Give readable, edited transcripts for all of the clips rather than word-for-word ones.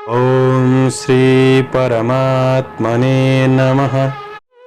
ओम श्री परमात्मने नमः।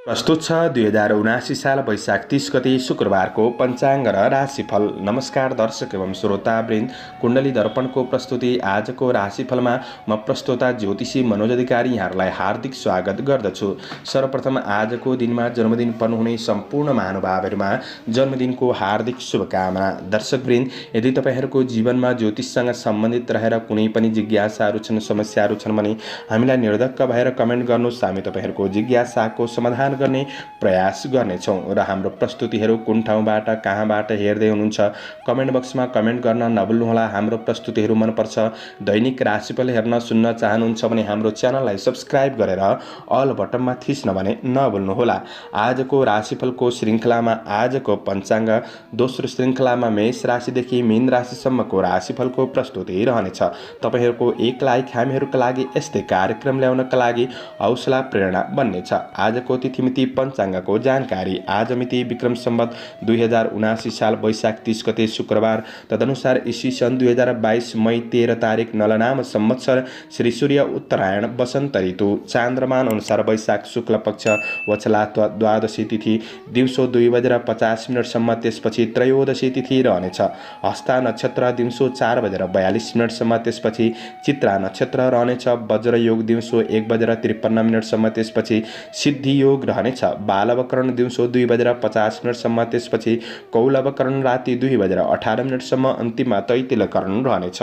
प्रस्तुत छ 2079 साल वैशाख 30 गते शुक्रबारको पञ्चाङ्ग र राशिफल। नमस्कार दर्शक एवं श्रोतावृन्द, कुण्डली दर्पणको प्रस्तुति आजको राशिफलमा म प्रस्तोता ज्योतिषी मनोज अधिकारी यहाँहरूलाई हार्दिक स्वागत गर्दछु। सर्वप्रथम आजको दिनमा जन्मदिन पर्नुहुने सम्पूर्ण महानुभावहरूमा जन्मदिनको हार्दिक शुभकामना। दर्शकवृन्द, यदि तपाईँहरूको जीवनमा ज्योतिषसँग सम्बन्धित रहेर कुनै पनि जिज्ञासाहरू छन्, समस्याहरू छन् भने हामीलाई निर्धक्क भएर कमेन्ट गर्नुहोस्। हामी तपाईँहरूको जिज्ञासाको समाधान गर्ने प्रयास गर्नेछौँ र हाम्रो प्रस्तुतिहरू कुन ठाउँबाट कहाँबाट हेर्दै हुनुहुन्छ कमेन्ट बक्समा कमेन्ट गर्न नभुल्नुहोला। हाम्रो प्रस्तुतिहरू मनपर्छ, दैनिक राशिफल हेर्न सुन्न चाहनुहुन्छ भने हाम्रो च्यानललाई सब्स्क्राइब गरेर अल बटनमा थिच्न भने नभुल्नुहोला। आजको राशिफलको श्रृङ्खलामा आजको पञ्चाङ्ग, दोस्रो श्रृङ्खलामा मेष राशिदेखि मीन राशिसम्मको राशिफलको प्रस्तुति रहनेछ। तपाईँहरूको एक लाइक हामीहरूका लागि यस्तै कार्यक्रम ल्याउनका लागि हौसला प्रेरणा बन्नेछ। आजको तिथि मिति पञ्चाङ्गको जानकारी। आज मिति विक्रम सम्वत 2079 साल वैशाख 30 गते शुक्रबार, तदनुसार ईस्वी सन् 2022 मई 13 तारिक नलनाम संवत्सर, श्री सूर्य उत्तरायण वसन्त ऋतु, चान्द्रमान अनुसार वैशाख शुक्ल पक्ष वछला द्वादशी तिथि दिउँसो 2:50 त्यसपछि त्रयोदशी तिथि रहनेछ। हस्ता नक्षत्र दिउँसो 4:42 त्यसपछि चित्रा नक्षत्र रहनेछ। वज्र योग दिउँसो 1:53 त्यसपछि सिद्धि योग रहनेछ। बालवकरण दिउँसो 2:50 त्यसपछि कौलवकरण राति 2:18 अन्तिममा तैतिलकरण रहनेछ।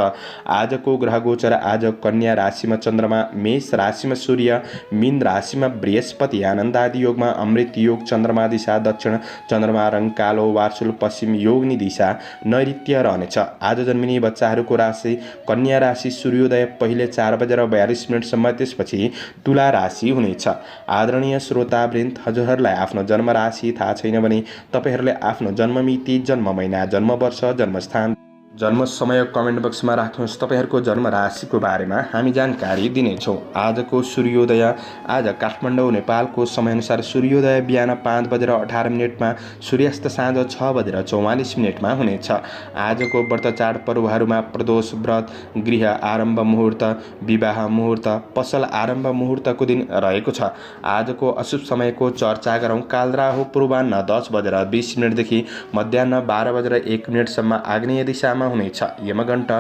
आजको ग्रह गोचर। आज कन्या राशिमा चन्द्रमा, मेष राशिमा सूर्य, मीन राशिमा बृहस्पति, आनन्दादि योगमा अमृत योग, चन्द्रमा दिशा दक्षिण, चन्द्रमा रङ कालो, वार्सुल पश्चिम, योगनी दिशा नैऋत्य रहनेछ। आज जन्मिने बच्चाहरूको राशि कन्या राशि, सूर्योदय पहिले 4:42 त्यसपछि तुला राशि हुनेछ। आदरणीय श्रोतावृन्द, हजुरहरूलाई आफ्नो जन्म राशि थाहा छैन भने तपाईहरूले आफ्नो जन्म मिति, जन्म महिना, जन्म वर्ष, जन्मस्थान, जन्म समय कमेन्ट बक्समा राख्नुहोस्। तपाईँहरूको जन्म राशिको बारेमा हामी जानकारी दिनेछौँ। आजको सूर्योदय। आज काठमाडौँ नेपालको समयअनुसार सूर्योदय बिहान 5:18 सूर्यास्त साँझ 6:44 हुनेछ। आजको व्रत चाड पर्वहरूमा प्रदोष व्रत, गृह आरम्भ मुहुर्त, विवाह मुहुर्त, पसल आरम्भ मुहुर्तको दिन रहेको छ। आजको अशुभ समयको चर्चा गरौँ। कालराहु पूर्वाह्न 10:20 देखि मध्याह्न 12:01 आग्नेय दिशामा हुनेछ। यमघण्ट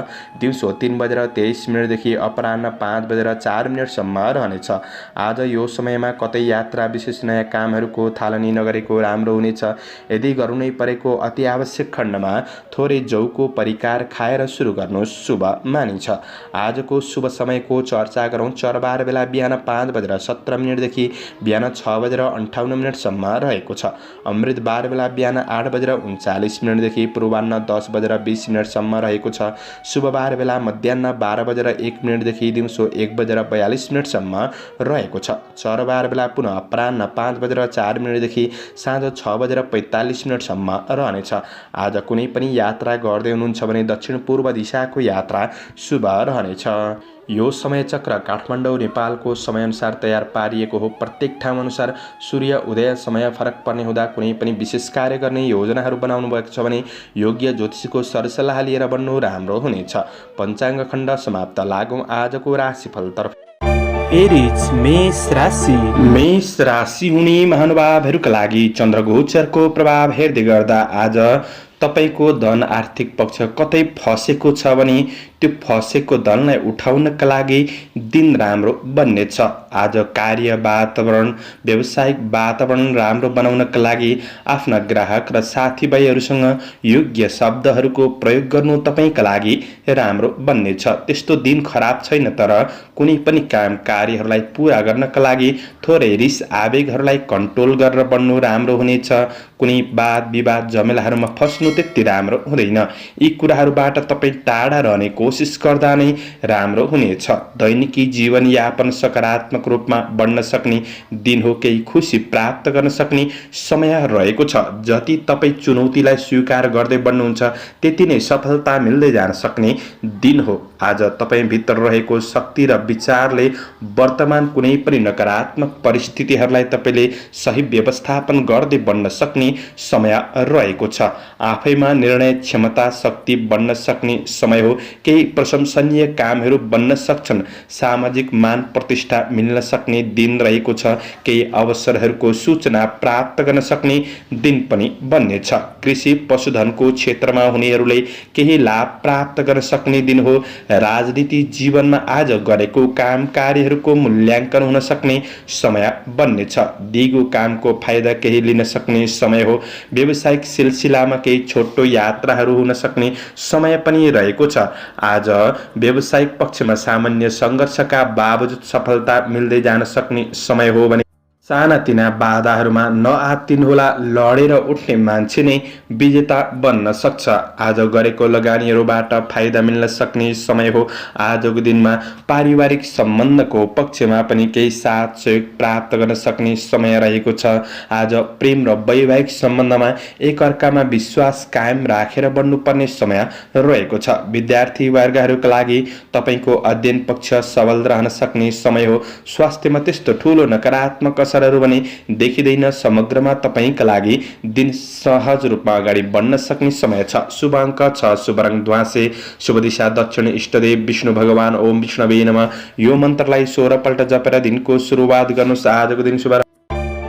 दिउँसो 3:23 देखि अपराह्न 5:04 रहनेछ। आज यो समयमा कतै यात्रा विशेष नयाँ कामहरूको थालनी नगरेको राम्रो हुनेछ। यदि गर्नै परेको अति आवश्यक खण्डमा थोरै जौको परिकार खाएर सुरु गर्नु शुभ मानिन्छ। आजको शुभ समयको चर्चा गरौँ। चरबार बेला बिहान 5:17 देखि बिहान 6:58 रहेको छ। अमृत बार बेला बिहान 8:39 देखि पूर्वाह्न 10:20 रहेको छ। शुभबार बेला मध्याह्न 12:01 देखि दिउँसो 1:42 रहेको छ। चरबार बेला पुनः अपराह्न 5:04 देखि साँझ 6:45 रहनेछ। आज कुनै पनि यात्रा गर्दै हुनुहुन्छ भने दक्षिण पूर्व दिशाको यात्रा शुभ रहनेछ। यो समय चक्र काठमाडौँ नेपालको समयअनुसार तयार पारिएको हो। प्रत्येक ठाउँ अनुसार सूर्य उदय समय फरक पर्ने हुँदा कुनै पनि विशेष कार्य गर्ने योजनाहरू बनाउनु भएको छ भने योग्य ज्योतिषीको सरसल्लाह लिएर बन्नु राम्रो हुनेछ। पञ्चाङ्ग खण्ड समाप्त। लागौँ आजको राशिफलतर्फ। एरिज मेष राशि। मेष राशि हुने महानुभावहरूका लागि चन्द्रगोचरको प्रभाव हेर्दै गर्दा आज तपाईको धन आर्थिक पक्ष कतै फसेको छ भने त्यो फसेको धनलाई उठाउनका लागि दिन राम्रो बन्नेछ। आज कार्य वातावरण, व्यावसायिक वातावरण राम्रो बनाउनका लागि आफ्ना ग्राहक र साथीभाइहरूसँग योग्य शब्दहरूको प्रयोग गर्नु तपाईँका लागि राम्रो बन्नेछ। त्यस्तो दिन खराब छैन, तर कुनै पनि काम कार्यहरूलाई पूरा गर्नका लागि थोरै रिस आवेगहरूलाई कन्ट्रोल गरेर बन्नु राम्रो हुनेछ। कुनै वाद विवाद झमेलाहरूमा फस्नु त्यति राम्रो हुँदैन। यी कुराहरूबाट तपाईँ टाढा रहने कोसिस गर्दा नै राम्रो हुनेछ। दैनिकी जीवनयापन सकारात्मक रूपमा बढ्न सक्ने दिन हो। केही खुसी प्राप्त गर्न सक्ने समय रहेको छ। जति तपाईँ चुनौतीलाई स्वीकार गर्दै बढ्नुहुन्छ त्यति नै सफलता मिल्दै जान सक्ने दिन हो। आज तपाईँभित्र रहेको शक्ति र विचारले वर्तमान कुनै पनि नकारात्मक परिस्थितिहरूलाई तपाईँले सही व्यवस्थापन गर्दै बढ्न सक्ने समय रहेको छ। आफैमा निर्णय क्षमता शक्ति बढ्न सक्ने समय हो। केही केही प्रशंसनीय कामहरू बन्न सक्छन्। सामाजिक मान प्रतिष्ठा मिल्न सक्ने दिन रहेको छ। केही अवसरहरूको सूचना प्राप्त गर्न सक्ने दिन पनि बन्नेछ। कृषि पशुधनको क्षेत्रमा हुनेहरूले केही लाभ प्राप्त गर्न सक्ने दिन हो। राजनीति जीवनमा आज गरेको काम कार्यहरूको मूल्याङ्कन हुन सक्ने समय बन्नेछ। दिगो कामको फाइदा केही लिन सक्ने समय हो। व्यावसायिक सिलसिलामा केही छोटो यात्राहरू हुन सक्ने समय पनि रहेको छ। आज व्यावसायिक पक्षमा सामान्य सङ्घर्षका बावजुद सफलता मिल्दै जान सक्ने समय हो भने सानातिना बाधाहरूमा नआत्तिनुहोला। लडेर उठ्ने मान्छे नै विजेता बन्न सक्छ। आज गरेको लगानीहरूबाट फाइदा मिल्न सक्ने समय हो। आजको दिनमा पारिवारिक सम्बन्धको पक्षमा पनि केही साथ सहयोग प्राप्त गर्न सक्ने समय रहेको छ। आज प्रेम र वैवाहिक सम्बन्धमा एकअर्कामा विश्वास कायम राखेर बढ्नुपर्ने समय रहेको छ। विद्यार्थी वर्गहरूका लागि तपाईँको अध्ययन पक्ष सबल रहन सक्ने समय हो। स्वास्थ्यमा त्यस्तो ठुलो नकारात्मक असरहरू भने देखिँदैन। समग्रमा तपाईँका लागि दिन सहज रूपमा अगाडि बढ्न सक्ने समय छ। शुभ अङ्क 6, शुभ रङ ध्वाँसे, शुभ दिशा दक्षिण, इष्टदेव विष्णु भगवान ओम विष्णवे नमः। यो मन्त्रलाई 16 पल्ट जपेर दिनको सुरुवात गर्नुहोस्। आजको दिन शुभ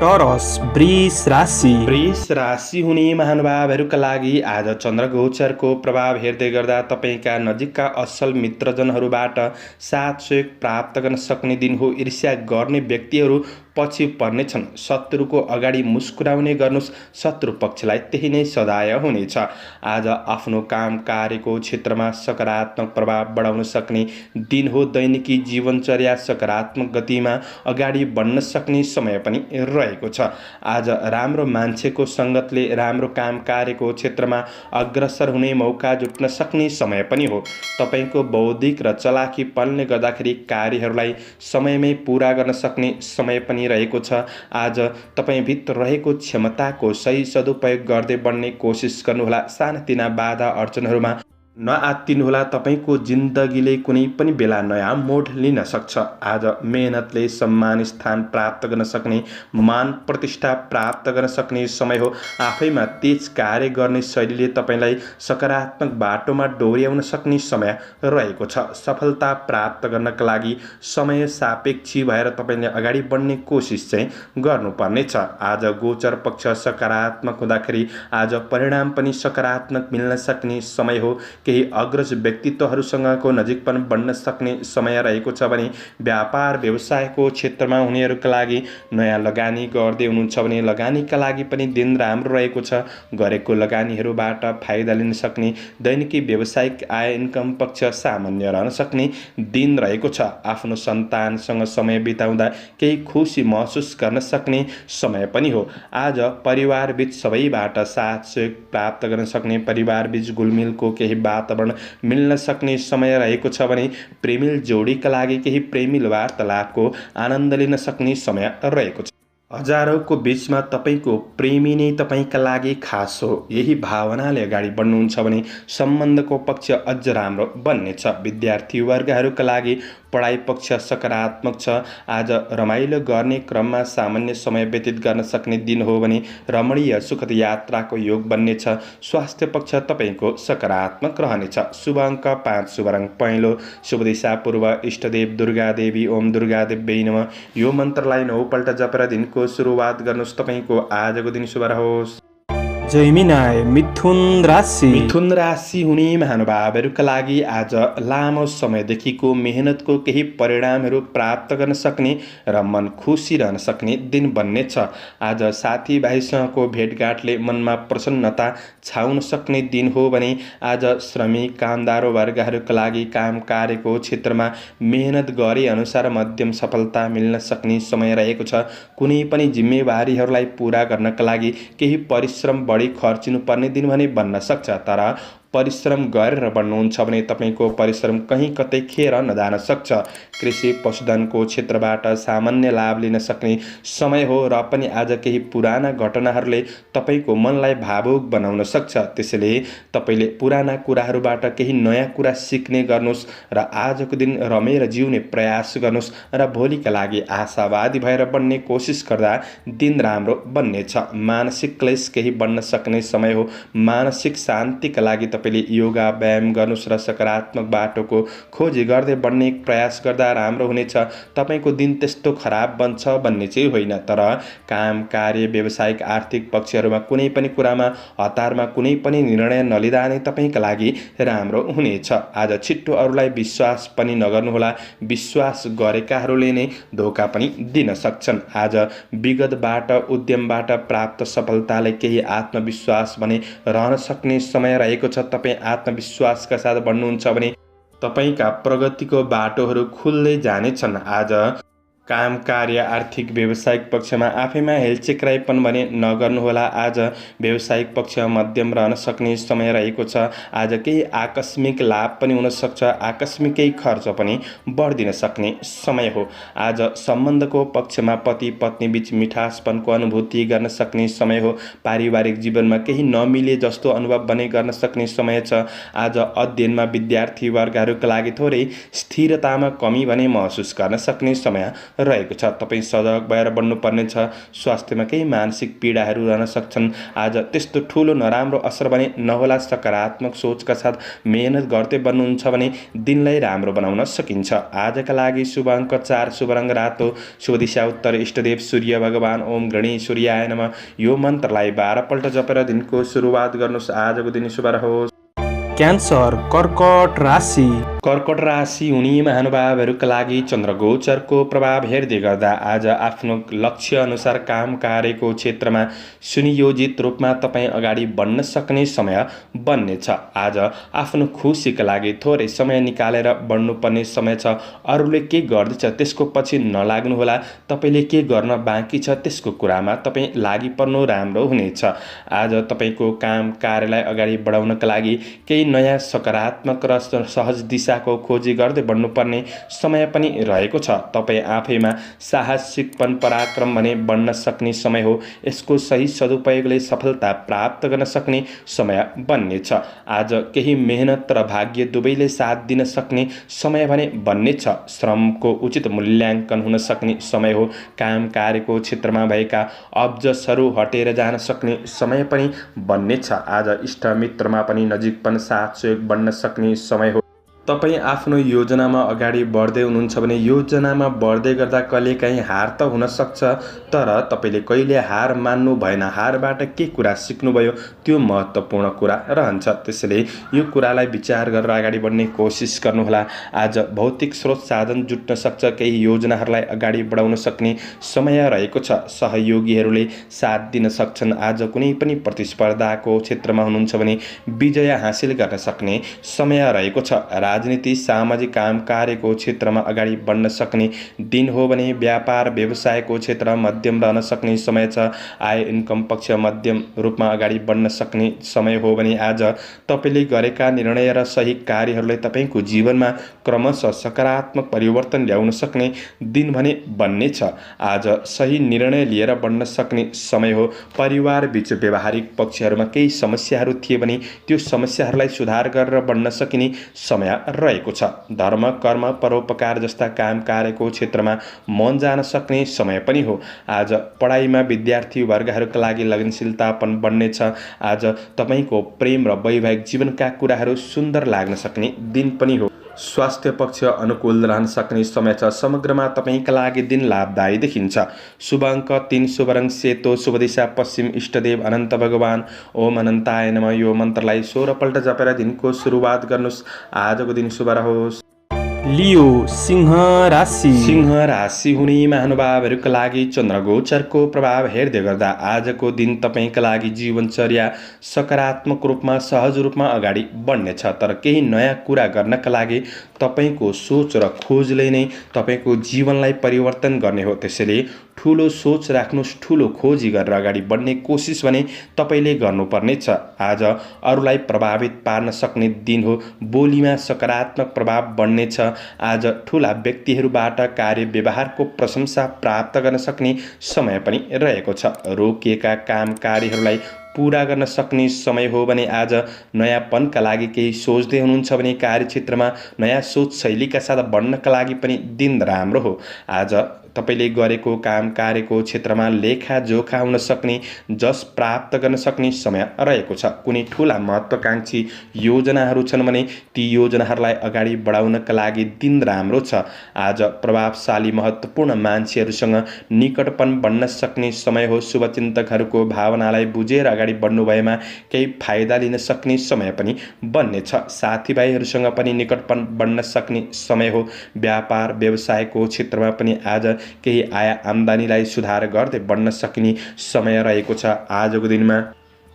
टोरस वृष राशि। वृष राशि हुने महानुभावहरूका लागि आज चन्द्र गोचरको प्रभाव हेर्दै गर्दा तपाईँका नजिकका असल मित्रजनहरूबाट साथ सहयोग प्राप्त गर्न सक्ने दिन हो। ईर्ष्या गर्ने व्यक्तिहरू पछि पर्नेछन्। शत्रुको अगाडि मुस्कुराउने गर्नुहोस्। शत्रु पक्षलाई त्यही नै सदाय हुनेछ। आज आफ्नो काम कार्यको क्षेत्रमा सकारात्मक प्रभाव बढाउन सक्ने दिन हो। दैनिकी जीवनचर्या सकारात्मक गतिमा अगाडि बढ्न सक्ने समय पनि रहेको छ। आज राम्रो मान्छेको सङ्गतले राम्रो काम कार्यको क्षेत्रमा अग्रसर हुने मौका जुट्न सक्ने समय पनि हो। तपाईँको बौद्धिक र चलाखीपनले गर्दाखेरि कार्यहरूलाई समयमै पुरा गर्न सक्ने समय पनि रहेको छ। आज तपाईँभित्र रहेको क्षमताको सही सदुपयोग गर्दै बढ्ने कोसिस गर्नुहोला। सानातिना बाधा अडचनहरूमा नआत्तिनुहोला। तपाईँको जिन्दगीले कुनै पनि बेला नयाँ मोड लिन सक्छ। आज मेहनतले सम्मान स्थान प्राप्त गर्न सक्ने, मान प्रतिष्ठा प्राप्त गर्न सक्ने समय हो। आफैमा तेज कार्य गर्ने शैलीले तपाईँलाई सकारात्मक बाटोमा डोर्याउन सक्ने समय रहेको छ। सफलता प्राप्त गर्नका लागि समय सापेक्षी भएर तपाईँले अगाडि बढ्ने कोसिस चाहिँ गर्नुपर्नेछ। आज गोचर पक्ष सकारात्मक हुँदाखेरि आज परिणाम पनि सकारात्मक मिल्न सक्ने समय हो। केही अग्रज व्यक्तित्वहरूसँगको नजिकपन बढ्न सक्ने समय रहेको छ भने व्यापार व्यवसायको क्षेत्रमा हुनेहरूका लागि नयाँ लगानी गर्दै हुनुहुन्छ भने लगानीका लागि पनि दिन राम्रो रहेको छ। गरेको लगानीहरूबाट फाइदा लिन सक्ने, दैनिकी व्यावसायिक आय इन्कम पक्ष सामान्य रहन सक्ने दिन रहेको छ। आफ्नो सन्तानसँग समय बिताउँदा केही खुसी महसुस गर्न सक्ने समय पनि हो। आज परिवारबीच सबैबाट साथ सहयोग प्राप्त गर्न सक्ने, परिवारबीच घुलमिलको केही वातावरण मिल्न सक्ने समय रहेको छ भने प्रेमिल जोडीका लागि केही प्रेमिल वार्तालापको आनन्द लिन सक्ने समय रहेको छ। हजारौंको बीचमा तपाईँको प्रेमी नै तपाईँका लागि खास हो। यही भावनाले अगाडि बढ्नुहुन्छ भने सम्बन्धको पक्ष अझ राम्रो बन्नेछ। विद्यार्थी वर्गहरूका लागि पढाइ पक्ष सकारात्मक छ। आज रमाइलो गर्ने क्रममा सामान्य समय व्यतीत गर्न सक्ने दिन हो भने रमणीय सुखद यात्राको योग बन्नेछ। स्वास्थ्य पक्ष तपाईँको सकारात्मक रहनेछ। शुभ अङ्क 5, शुभ रङ पहेँलो, शुभ दिशा पूर्व, इष्टदेव दुर्गा देवी ओम दुर्गा देवी नमः। यो मन्त्रलाई 9 पल्ट जपेर दिनको सुरुवात गर्नुहोस्। तपाईँको आजको दिन शुभ रहोस्। जैमिनाय मिथुन राशि। मिथुन राशि हुने महानुभावहरूका लागि आज लामो समयदेखिको मेहनतको केही परिणामहरू प्राप्त गर्न सक्ने र मन खुसी रहन सक्ने दिन बन्नेछ। आज साथीभाइसँगको भेटघाटले मनमा प्रसन्नता छाउन सक्ने दिन हो भने आज श्रमिक कामदार वर्गहरूका लागि काम कार्यको क्षेत्रमा मेहनत गरे अनुसार मध्यम सफलता मिल्न सक्ने समय रहेको छ। कुनै पनि जिम्मेवारीहरूलाई पुरा गर्नका लागि केही परिश्रम बढी खर्चिनु पर्ने दिन भने बन्न सक्छ। तर परिश्रम गरेर बढ्नुहुन्छ भने तपाईँको परिश्रम कहीँ कतै खेर नजान सक्छ। कृषि पशुधनको क्षेत्रबाट सामान्य लाभ लिन सक्ने समय हो र पनि आज केही पुराना घटनाहरूले तपाईँको मनलाई भावुक बनाउन सक्छ। त्यसैले तपाईँले पुराना कुराहरूबाट केही नयाँ कुरा सिक्ने गर्नुहोस् र आजको दिन रमेर जिउने प्रयास गर्नुहोस् र भोलिका लागि आशावादी भएर बढ्ने कोसिस गर्दा दिन राम्रो बन्नेछ। मानसिक क्लेश केही बन्न सक्ने समय हो। मानसिक शान्तिका लागि तपाईँले योगा व्यायाम गर्नुहोस् र सकारात्मक बाटोको खोजी गर्दै बढ्ने प्रयास गर्दा राम्रो हुनेछ। तपाईँको दिन त्यस्तो खराब बन्छ भन्ने चाहिँ होइन, तर काम कार्य व्यावसायिक आर्थिक पक्षहरूमा कुनै पनि कुरामा हतारमा कुनै पनि निर्णय नलिँदा नै तपाईँका लागि राम्रो हुनेछ। आज छिट्टो अरूलाई विश्वास पनि नगर्नुहोला, विश्वास गरेकाहरूले नै धोका पनि दिन सक्छन्। आज विगतबाट उद्यमबाट प्राप्त सफलताले केही आत्मविश्वास भने रहन सक्ने समय रहेको छ। तपाईँ आत्मविश्वासका साथ बढ्नुहुन्छ भने तपाईँका प्रगतिको बाटोहरू खुल्दै जानेछन्। आज काम कार्य आर्थिक व्यावसायिक पक्षमा आफैमा हेलचेक्राइपन भने नगर्नुहोला। आज व्यावसायिक पक्षमा मध्यम रहन सक्ने समय रहेको छ। आज केही आकस्मिक लाभ पनि हुन सक्छ, आकस्मिक केही खर्च पनि बढिदिन सक्ने समय हो। आज सम्बन्धको पक्षमा पति पत्नी बीच मिठासपनको अनुभूति गर्न सक्ने समय हो। पारिवारिक जीवनमा केही नमिले जस्तो अनुभव भने गर्न सक्ने समय छ। आज अध्ययनमा विद्यार्थी वर्गहरूका लागि थोरै स्थिरतामा कमी भने महसुस गर्न सक्ने समय रहेको छ। तपाईँ सजग भएर बढ्नुपर्ने छ। स्वास्थ्यमा केही मानसिक पीडाहरू रहन सक्छन्। आज त्यस्तो ठुलो नराम्रो असर भने नहोला। सकारात्मक सोचका साथ मेहनत गर्दै बन्नुहुन्छ भने दिनलाई राम्रो बनाउन सकिन्छ। आजका लागि शुभ अङ्क 4, शुभ रङ रातो, शुभ दिशा उत्तर, इष्टदेव सूर्य भगवान। ओम गणेश सूर्याय नमः। यो मन्त्रलाई 12 पल्ट जपेर दिनको सुरुवात गर्नुहोस्। आजको दिन शुभ रहोस्। क्यान्सर कर्कट राशि। कर्कट राशि हुने महानुभावहरूका लागि चन्द्रगोचरको प्रभाव हेर्दै गर्दा आज आफ्नो लक्ष्य अनुसार काम कार्यको क्षेत्रमा सुनियोजित रूपमा तपाईँ अगाडि बढ्न सक्ने समय बन्नेछ। आज आफ्नो खुसीका लागि थोरै समय निकालेर बढ्नुपर्ने समय छ। अरूले के गर्दैछ त्यसको पछि नलाग्नुहोला। तपाईँले के गर्न बाँकी छ त्यसको कुरामा तपाईँ लागि पर्नु राम्रो हुनेछ। आज तपाईँको काम कार्यलाई अगाडि बढाउनका लागि केही नयाँ सकारात्मक र सहज दिशाको खोजी गर्दै बढ्नुपर्ने समय पनि रहेको छ। तपाईँ आफैमा साहसिकपन पराक्रम भने बढ्न सक्ने समय हो। यसको सही सदुपयोगले सफलता प्राप्त गर्न सक्ने समय बन्नेछ। आज केही मेहनत र भाग्य दुवैले साथ दिन सक्ने समय भने बन्नेछ। श्रमको उचित मूल्याङ्कन हुन सक्ने समय हो। काम कार्यको क्षेत्रमा भएका अब्जसहरू हटेर जान सक्ने समय पनि बन्नेछ। आज इष्टमित्रमा पनि नजिकपन साथ सहयोग बढ्न सक्ने समय हो। तपाईँ आफ्नो योजनामा अगाडि बढ्दै हुनुहुन्छ भने योजनामा बढ्दै गर्दा कहिलेकाहीँ हार त हुन सक्छ, तर तपाईँले कहिले हार मान्नु भएन। हारबाट के कुरा सिक्नुभयो त्यो महत्त्वपूर्ण कुरा रहन्छ। त्यसैले यो कुरालाई विचार गरेर अगाडि बढ्ने कोसिस गर्नुहोला। आज भौतिक स्रोत साधन जुट्न सक्छ। केही योजनाहरूलाई अगाडि बढाउन सक्ने समय रहेको छ। सहयोगीहरूले साथ दिन सक्छन्। आज कुनै पनि प्रतिस्पर्धाको क्षेत्रमा हुनुहुन्छ भने विजय हासिल गर्न सक्ने समय रहेको छ। राजनीति सामाजिक काम कार्यको क्षेत्रमा अगाडि बढ्न सक्ने दिन हो भने व्यापार व्यवसायको क्षेत्र मध्यम रहन सक्ने समय छ। आय इन्कम पक्ष मध्यम रूपमा अगाडि बढ्न सक्ने समय हो भने आज तपाईँले गरेका निर्णय र सही कार्यहरूले तपाईँको जीवनमा क्रमशः सकारात्मक परिवर्तन ल्याउन सक्ने दिन भने बन्नेछ। आज सही निर्णय लिएर बढ्न सक्ने समय हो। परिवार बीच व्यवहारिक पक्षहरूमा केही समस्याहरू थिए भने त्यो समस्याहरूलाई सुधार गरेर बढ्न सकिने समय रहेको छ। धर्म कर्म परोपकार जस्ता काम कार्यको क्षेत्रमा मन जान सक्ने समय पनि हो। आज पढाइमा विद्यार्थी वर्गहरूका लागि लगनशीलतापन बढ्नेछ। आज तपाईँको प्रेम र वैवाहिक जीवनका कुराहरू सुन्दर लाग्न सक्ने दिन पनि हो। स्वास्थ्य पक्ष अनुकूल रहन सक्ने समय छ। समग्रमा तपाईँका लागि दिन लाभदायी देखिन्छ। शुभ अङ्क 3, शुभ रङ सेतो, शुभ दिशा पश्चिम, इष्टदेव अनन्त भगवान। ओम अनन्ताय नमः। यो मन्त्रलाई 16 पल्ट जपेर दिनको सुरुवात गर्नुहोस्। आजको दिन शुभ रहोस्। लियो सिंह राशि। सिंह राशि हुने महानुभावहरूका लागि चन्द्रगोचरको प्रभाव हेर्दै गर्दा आजको दिन तपाईँका लागि जीवनचर्या सकारात्मक रूपमा सहज रूपमा अगाडि बढ्नेछ। तर केही नयाँ कुरा गर्नका लागि तपाईँको सोच र खोजले नै तपाईँको जीवनलाई परिवर्तन गर्ने हो। त्यसैले ठुलो सोच राख्नुहोस्, ठुलो खोजी गरेर अगाडि बढ्ने कोसिस भने तपाईँले गर्नुपर्नेछ। आज अरूलाई प्रभावित पार्न सक्ने दिन हो। बोलीमा सकारात्मक प्रभाव बढ्नेछ। आज ठुला व्यक्तिहरूबाट कार्य व्यवहारको प्रशंसा प्राप्त गर्न सक्ने समय पनि रहेको छ। रोकिएका काम कार्यहरूलाई पूरा गर्न सक्ने समय हो भने आज नयाँपनका लागि केही सोच्दै हुनुहुन्छ भने कार्यक्षेत्रमा नयाँ सोच शैलीका साथ बढ्नका लागि पनि दिन राम्रो हो। आज तपाईँले गरेको काम कार्यको क्षेत्रमा लेखाजोखा हुन सक्ने, जस प्राप्त गर्न सक्ने समय रहेको छ। कुनै ठुला महत्त्वाकांक्षी योजनाहरू छन् भने ती योजनाहरूलाई अगाडि बढाउनका लागि दिन राम्रो छ। आज प्रभावशाली महत्त्वपूर्ण मान्छेहरूसँग निकटपन बन्न सक्ने समय हो। शुभचिन्तकहरूको भावनालाई बुझेर अगाडि बढ्नु भएमा केही फाइदा लिन सक्ने समय पनि बन्नेछ। साथीभाइहरूसँग पनि निकटपन बन्न सक्ने समय हो। व्यापार व्यवसायको क्षेत्रमा पनि आज केही आय आम्दानीलाई सुधार गर्दै बढ्न सक्ने समय रहेको छ। आजको दिनमा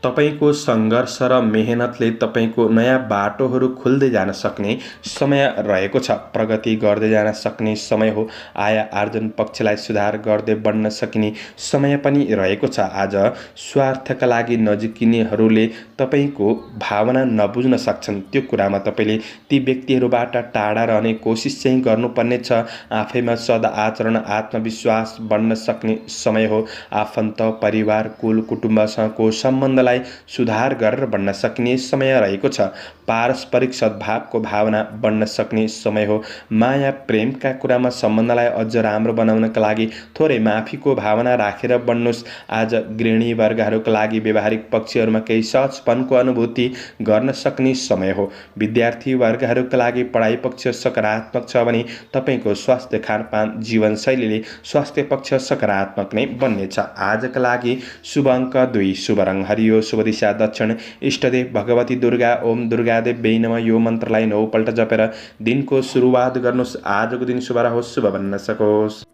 तपाईको सङ्घर्ष र मेहनतले तपाईको नयाँ बाटोहरू खुल्दै जान सक्ने समय रहेको छ। प्रगति गर्दै जान सक्ने समय हो। आय आर्जन पक्षलाई सुधार गर्दै बढ्न सकिने समय पनि रहेको छ। आज स्वार्थका लागि नजिकिनेहरूले तपाईँको भावना नबुझ्न सक्छन्। त्यो कुरामा तपाईँले ती व्यक्तिहरूबाट टाढा रहने कोसिस चाहिँ गर्नुपर्ने छ। आफैमा सदाचरण आत्मविश्वास बढ्न सक्ने समय हो। आफन्त परिवार कुल कुटुम्बसँगको सम्बन्धलाई सुधार गरेर बढ्न सक्ने समय रहेको छ। पारस्परिक सद्भावको भावना बढ्न सक्ने समय हो। माया प्रेमका कुरामा सम्बन्धलाई अझ राम्रो बनाउनका लागि थोरै माफीको भावना राखेर बढ्नुहोस्। आज गृहिणी वर्गहरूका लागि व्यवहारिक पक्षहरूमा केही सहजपनको अनुभूति गर्न सक्ने समय हो। विद्यार्थी वर्गहरूका लागि पढाइ पक्ष सकारात्मक छ भने तपाईँको स्वास्थ्य खानपान जीवनशैलीले स्वास्थ्य पक्ष सकारात्मक नै बन्नेछ। आजका लागि शुभ अङ्क 2, शुभ रङ हरियो, शुभ दिशा दक्षिण, इष्टदेव भगवती दुर्गा। ओम दुर्गादेव्यै नमः। यो मन्त्रलाई 9 पल्ट जपेर दिनको सुरुवात गर्नुहोस्। आजको दिन शुभ रहोस्, शुभ बन्न सकोस्।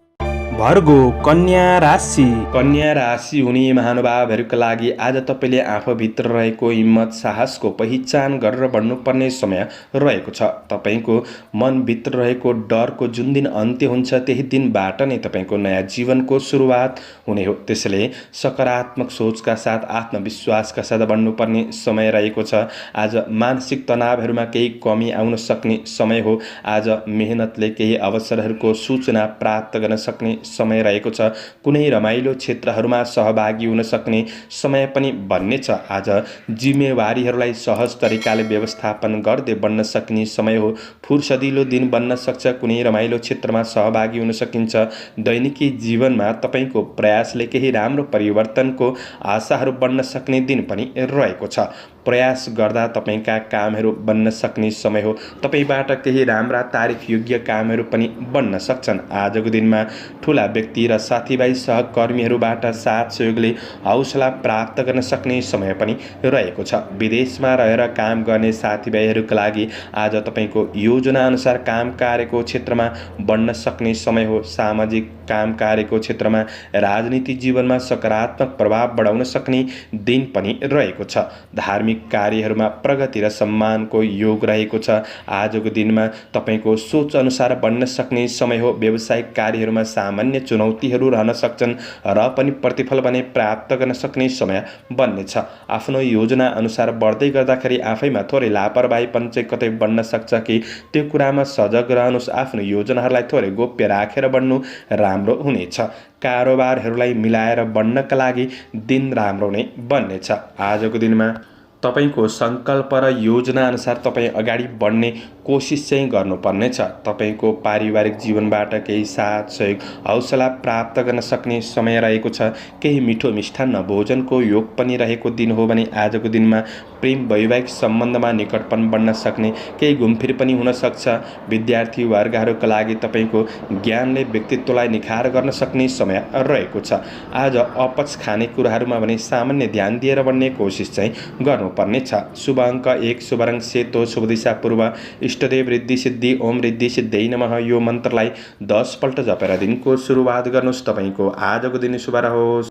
भर्गो कन्या राशि। कन्या राशि हुने महानुभावहरूका लागि आज तपाईँले आफूभित्र रहेको हिम्मत साहसको पहिचान गरेर बढ्नुपर्ने समय रहेको छ। तपाईँको मनभित्र रहेको डरको जुन दिन अन्त्य हुन्छ त्यही दिनबाट नै तपाईँको नयाँ जीवनको सुरुवात हुने हो। त्यसैले सकारात्मक सोचका साथ आत्मविश्वासका साथ बढ्नुपर्ने समय रहेको छ। आज मानसिक तनावहरूमा केही कमी आउन सक्ने समय हो। आज मेहनतले केही अवसरहरूको सूचना प्राप्त गर्न सक्ने समय रहेको छ। कुनै रमाइलो क्षेत्रहरूमा सहभागी हुन सक्ने समय पनि बन्नेछ। आज जिम्मेवारीहरूलाई सहज तरिकाले व्यवस्थापन गर्दै बढ्न सक्ने समय हो। फुर्सदिलो दिन बन्न सक्छ। कुनै रमाइलो क्षेत्रमा सहभागी हुन सकिन्छ। दैनिकी जीवनमा तपाईँको प्रयासले केही राम्रो परिवर्तनको आशाहरू बन्न सक्ने दिन पनि रहेको छ। प्रयास गर्दा तपाईँका कामहरू बन्न सक्ने समय हो। तपाईँबाट केही राम्रा तारिफ योग्य कामहरू पनि बन्न सक्छन्। आजको दिनमा ठुला व्यक्ति र साथीभाइ सहकर्मीहरूबाट साथ सहयोगले हौसला प्राप्त गर्न सक्ने समय पनि रहेको छ। विदेशमा रहेर काम गर्ने साथीभाइहरूका लागि आज तपाईँको योजना अनुसार काम कार्यको क्षेत्रमा बढ्न सक्ने समय हो। सामाजिक काम कार्यको क्षेत्रमा राजनीति जीवनमा सकारात्मक प्रभाव बढाउन सक्ने दिन पनि रहेको छ। धार्मिक कार्यहरूमा प्रगति र सम्मानको योग रहेको छ। आजको दिनमा तपाईँको सोच अनुसार बढ्न सक्ने समय हो। व्यावसायिक कार्यहरूमा सामान्य चुनौतीहरू रहन सक्छन् र पनि प्रतिफल भने प्राप्त गर्न सक्ने समय बन्नेछ। आफ्नो योजना अनुसार बढ्दै गर्दाखेरि आफैमा थोरै लापरवाहीपन चाहिँ कतै बढ्न सक्छ कि त्यो कुरामा सजग रहनुहोस्। आफ्नो योजनाहरूलाई थोरै गोप्य राखेर बढ्नु राम्रो हुनेछ। कारोबारहरूलाई मिलाएर बढ्नका लागि दिन राम्रो नै बन्नेछ। आजको दिनमा तपाईँको सङ्कल्प र योजना अनुसार तपाईँ अगाडि बढ्ने कोसिस चाहिँ गर्नुपर्नेछ। तपाईँको पारिवारिक जीवनबाट केही साथ सहयोग हौसला प्राप्त गर्न सक्ने समय रहेको छ। केही मिठो मिष्ठान्न भोजनको योग पनि रहेको दिन हो भने आजको दिनमा प्रेम वैवाहिक सम्बन्धमा निकटपन बढ्न सक्ने केही घुमफिर पनि हुन सक्छ। विद्यार्थी वर्गहरूका लागि तपाईँको ज्ञानले व्यक्तित्वलाई निखार गर्न सक्ने समय रहेको छ। आज अपच खाने कुराहरूमा भने सामान्य ध्यान दिएर बढ्ने कोसिस चाहिँ गर्नुपर्नेछ। शुभ अङ्क 1, शुभ रङ सेतो, शुभ दिशा पूर्व, इष्टदेव रिद्धि सिद्धि। ओम रिद्धि सिद्धियै नमः। यो मन्त्रलाई 10 पल्ट जपेर दिनको सुरुवात गर्नुहोस्। तपाईँको आजको दिन शुभ रहोस्।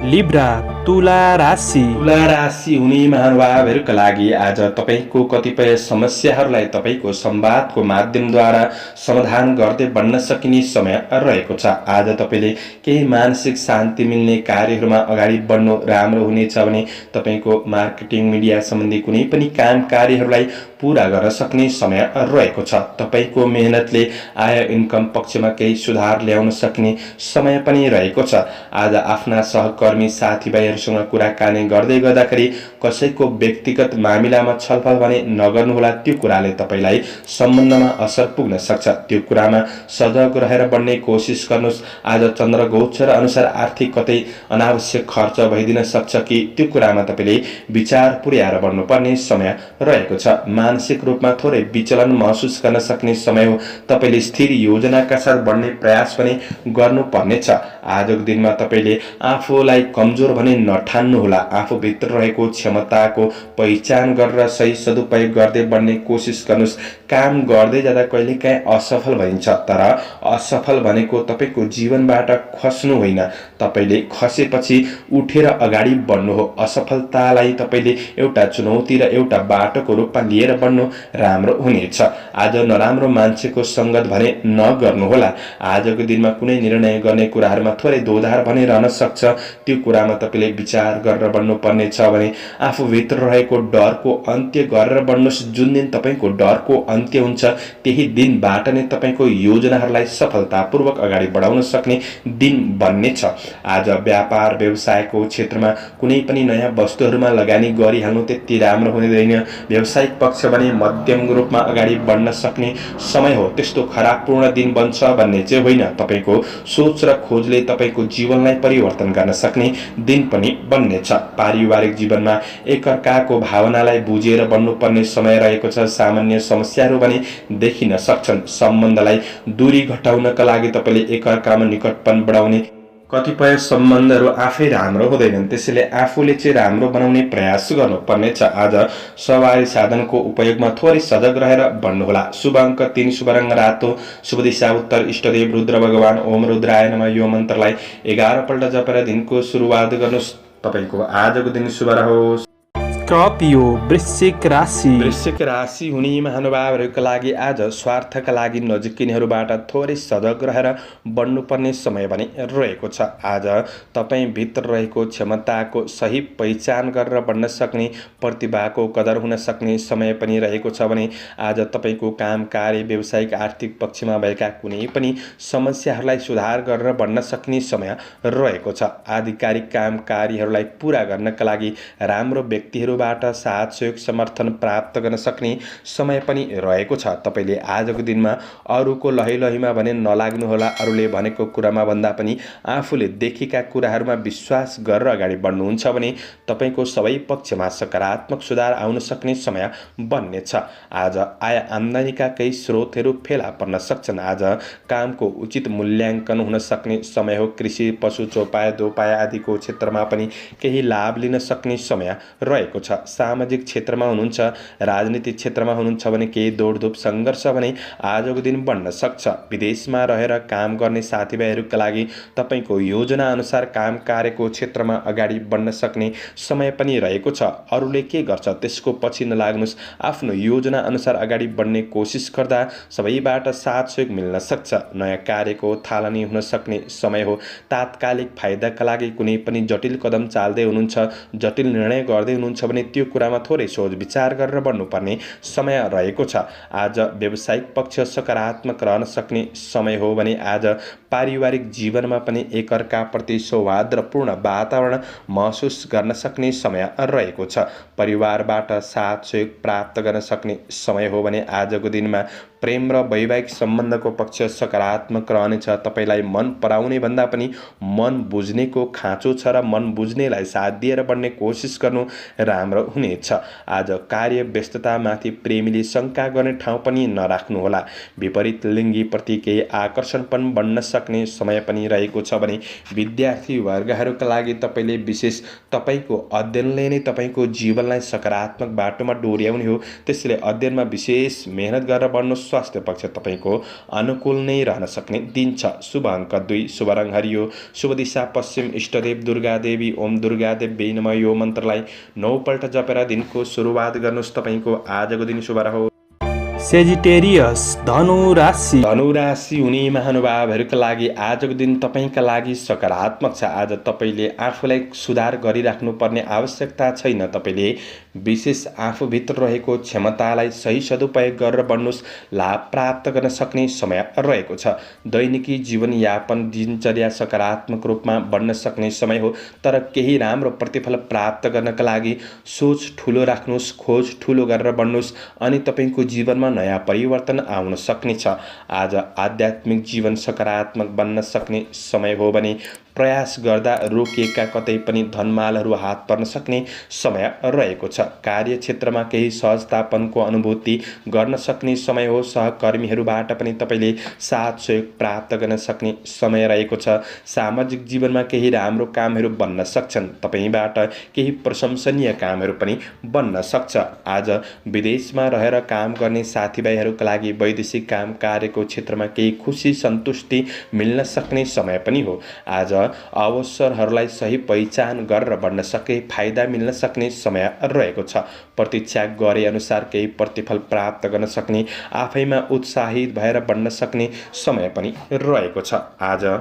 लिब्रा तुला राशि। तुला राशि हुने महानुभावहरूका लागि आज तपाईँको कतिपय समस्याहरूलाई तपाईँको संवादको माध्यमद्वारा समाधान गर्दै बढ्न सकिने समय रहेको छ। आज तपाईँले केही मानसिक शान्ति मिल्ने कार्यहरूमा अगाडि बढ्नु राम्रो हुनेछ भने तपाईँको मार्केटिङ मिडिया सम्बन्धी कुनै पनि काम कार्यहरूलाई पूरा गर्न सक्ने समय रहेको छ। तपाईँको मेहनतले आय इन्कम पक्षमा केही सुधार ल्याउन सक्ने समय पनि रहेको छ। आज आफ्ना सहकर्मी सहकर्मी साथीभाइहरूसँग कुराकानी गर्दै गर्दाखेरि कसैको व्यक्तिगत मामिलामा छलफल भने नगर्नुहोला। त्यो कुराले तपाईलाई सम्बन्धमा असर पुग्न सक्छ। त्यो कुरामा सजग रहेर बढ्ने कोसिस गर्नुहोस्। आज चन्द्र गोचर अनुसार आर्थिक कतै अनावश्यक खर्च भइदिन सक्छ कि त्यो कुरामा तपाईले विचार पुर्याएर बढ्नुपर्ने समय रहेको छ। मानसिक रूपमा थोरै विचलन महसुस गर्न सक्ने समय हो। तपाईले स्थिर योजनाका साथ बढ्ने प्रयास पनि गर्नुपर्नेछ। आजको दिनमा तपाईले आफूलाई कमजोर भने नठान्नुहोला। आफूभित्र रहेको क्षमताको पहिचान गरेर सही सदुपयोग गर्दै बढ्ने कोसिस गर्नुहोस्। काम गर्दै जाँदा कहिलेकाहीँ असफल भइन्छ, तर असफल भनेको तपाईको जीवनबाट खस्नु होइन, तपाईले खसेपछि उठेर अगाडि बढ्नु हो। असफलतालाई तपाईले एउटा चुनौती र एउटा बाटोको रूपमा लिएर बढ्नु राम्रो हुनेछ। आज नराम्रो मान्छेको संगत भने नगर्नुहोला। आजको दिनमा कुनै निर्णय गर्ने कुराहरूमा थोरै दोधार भने रहन सक्छ। त्यो कुरामा तपाईले विचार गरेर बढ्नु पर्ने छ भने आफूभित्र रहेको डरको अन्त्य गरेर बढ्नुहोस्। जुन दिन तपाईको डरको अन्त्य हुन्छ त्यही दिनबाट नै तपाईको योजनाहरूलाई सफलतापूर्वक अगाडि बढाउन सक्ने दिन बन्नेछ। आज व्यापार व्यवसायको क्षेत्रमा कुनै पनि नयाँ वस्तुहरूमा लगानी गरिहाल्नु त्यति राम्रो हुँदैन। व्यावसायिक पक्ष भने मध्यम रूपमा अगाडि बढ्न सक्ने समय हो। त्यस्तो खराबपूर्ण दिन बन्छ भन्ने चाहिँ होइन। तपाईको सोच र खोजले तपाईको जीवनलाई परिवर्तन गर्न सक्ने दिन पनि बन्नेछ। पारिवारिक जीवनमा एकअर्काको भावनालाई बुझेर बढ्नुपर्ने समय रहेको छ। सामान्य समस्याहरू भने देखिन सक्छन्। सम्बन्धलाई दूरी घटाउनका लागि तपाईले एकअर्कामा निकटपन बढाउने कतिपय सम्बन्धहरू आफै राम्रो हुँदैनन्, त्यसैले आफूले चाहिँ राम्रो बनाउने प्रयास गर्नुपर्नेछ। आज सवारी साधनको उपयोगमा थोरै सजग रहेर बढ्नुहोला। शुभ अङ्क 3, शुभ रङ रातो, शुभ दिशा उत्तर, इष्टदेव रुद्र भगवान ओम रुद्राय नमः। यो मन्त्रलाई 11 पल्ट जपेर दिनको सुरुवात गर्नुहोस्। तपाईको आजको दिन शुभ रहोस्। स्कर्पियो वृश्चिक राशि। वृश्चिक राशि हुने महानुभावहरूका लागि आज स्वार्थका लागि नजिकिनेहरूबाट थोरै सजग रहेर बढ्नुपर्ने समय पनि रहेको छ। आज तपाईँ भित्र रहेको क्षमताको सही पहिचान गरेर बढ्न सक्ने, प्रतिभाको कदर हुन सक्ने समय पनि रहेको छ भने आज तपाईँको काम कार्य व्यावसायिक आर्थिक पक्षमा भएका कुनै पनि समस्याहरूलाई सुधार गरेर बढ्न सक्ने समय रहेको छ। आधिकारिक काम कार्यहरूलाई पूरा गर्नका लागि राम्रो व्यक्तिहरू बाट साथ सहयोग समर्थन प्राप्त गर्न सक्ने समय पनि रहेको छ। तपाईले आजको दिनमा अरूको लहीलहीमा भने नलाग्नुहोला। अरूले भनेको कुरामा भन्दा पनि आफूले देखेका कुराहरूमा विश्वास गरेर अगाडि बढ्नुहुन्छ भने तपाईको सबै पक्षमा सकारात्मक सुधार आउन सक्ने समय बन्नेछ। आज आय आम्दानीका केही स्रोतहरू फेला पर्न सक्छन्। आज कामको उचित मूल्याङ्कन हुन सक्ने समय हो। कृषि, पशु, चौपाया, दोपाया आदिको क्षेत्रमा पनि केही लाभ लिन सक्ने समय रहेको छ। सामाजिक क्षेत्रमा हुनुहुन्छ, राजनीतिक क्षेत्रमा हुनुहुन्छ भने केही दौडधुप सङ्घर्ष भने आजको दिन बढ्न सक्छ। विदेशमा रहेर काम गर्ने साथीभाइहरूका लागि तपाईको योजना अनुसार काम कार्यको क्षेत्रमा अगाडि बढ्न सक्ने समय पनि रहेको छ। अरूले के गर्छ त्यसको पछि नलाग्नुहोस्। आफ्नो योजना अनुसार अगाडि बढ्ने कोसिस गर्दा सबैबाट साथ सहयोग मिल्न सक्छ। नयाँ कार्यको थालनी हुन सक्ने समय हो। तात्कालिक फाइदाका लागि कुनै पनि जटिल कदम चाल्दै हुनुहुन्छ, जटिल निर्णय गर्दै हुनुहुन्छ भने त्यो कुरामा थोरै सोच विचार गरेर बढ्नुपर्ने समय रहेको छ। आज व्यावसायिक पक्ष सकारात्मक रहन सक्ने समय हो भने आज पारिवारिक जीवनमा पनि एकअर्काप्रति सौहार्दपूर्ण वातावरण महसुस गर्न सक्ने समय रहेको छ। परिवारबाट साथ सहयोग प्राप्त गर्न सक्ने समय हो भने आजको दिनमा प्रेम र वैवाहिक सम्बन्धको पक्ष सकारात्मक रहनेछ। तपाईलाई मन पराउने भन्दा पनि मन बुझ्नेको खाँचो छ र मन बुझ्नेलाई साथ दिएर बढ्ने कोसिस गर्नु राम्रो हुनेछ। आज कार्य व्यस्ततामाथि प्रेमीले शङ्का गर्ने ठाउँ पनि नराख्नुहोला। विपरीत लिङ्गीप्रति केही आकर्षण पनि बढ्न सक्ने समय पनि रहेको छ भने विद्यार्थी वर्गहरूका लागि तपाईले विशेष तपाईको अध्ययनले नै तपाईको जीवनलाई सकारात्मक बाटोमा डोर्याउने हो। त्यसैले अध्ययनमा विशेष मेहनत गरेर बढ्नु। स्वास्थ्य पक्ष तपाईको अनुकूल नै रहन सक्ने दिन छ। शुभ अङ्क 2, शुभ रङ हरियो, शुभ दिशा पश्चिम, इष्टदेव दुर्गा देवी ओम दुर्गा देवी नमः। यो मन्त्रलाई 9 पल्ट जपेर दिनको सुरुवात गर्नुहोस्। तपाईको आजको दिन शुभ रहोस्। सेजिटेरियस धनु राशि। धनु राशि हुने महानुभावहरूका लागि आजको दिन तपाईँका लागि सकारात्मक छ। आज तपाईँले आफूलाई सुधार गरिराख्नुपर्ने आवश्यकता छैन। तपाईँले विशेष आफूभित्र रहेको क्षमतालाई सही सदुपयोग गरेर बढ्नुहोस्। लाभ प्राप्त गर्न सक्ने समय रहेको छ। दैनिकी जीवनयापन दिनचर्या सकारात्मक रूपमा बढ्न सक्ने समय हो। तर केही राम्रो प्रतिफल प्राप्त गर्नका लागि सोच ठुलो राख्नुहोस्, खोज ठुलो गरेर बढ्नुहोस् अनि तपाईँको जीवनमा नयाँ परिवर्तन आउन सक्नेछ। आज आध्यात्मिक जीवन सकारात्मक बन्न सक्ने समय हो भने प्रयास गर्दा रोकिएका कतै पनि धनमालहरू हात पर्न सक्ने समय रहेको छ। कार्यक्षेत्रमा केही सहजतापनको अनुभूति गर्न सक्ने समय हो। सहकर्मीहरूबाट पनि तपाईँले साथ सहयोग प्राप्त गर्न सक्ने समय रहेको छ। सामाजिक जीवनमा केही राम्रो कामहरू बन्न सक्छन्। तपाईँबाट केही प्रशंसनीय कामहरू पनि बन्न सक्छ। आज विदेशमा रहेर काम गर्ने साथीभाइहरूका लागि वैदेशिक काम कार्यको क्षेत्रमा केही खुसी सन्तुष्टि मिल्न सक्ने समय पनि हो। आज अवसरहरूलाई सही पहिचान गरेर बढ्न सके फाइदा मिल्न सक्ने समय रहेको छ। प्रतीक्षा गरे अनुसार केही प्रतिफल प्राप्त गर्न सक्ने, आफैमा उत्साहित भएर बढ्न सक्ने समय पनि रहेको छ। आज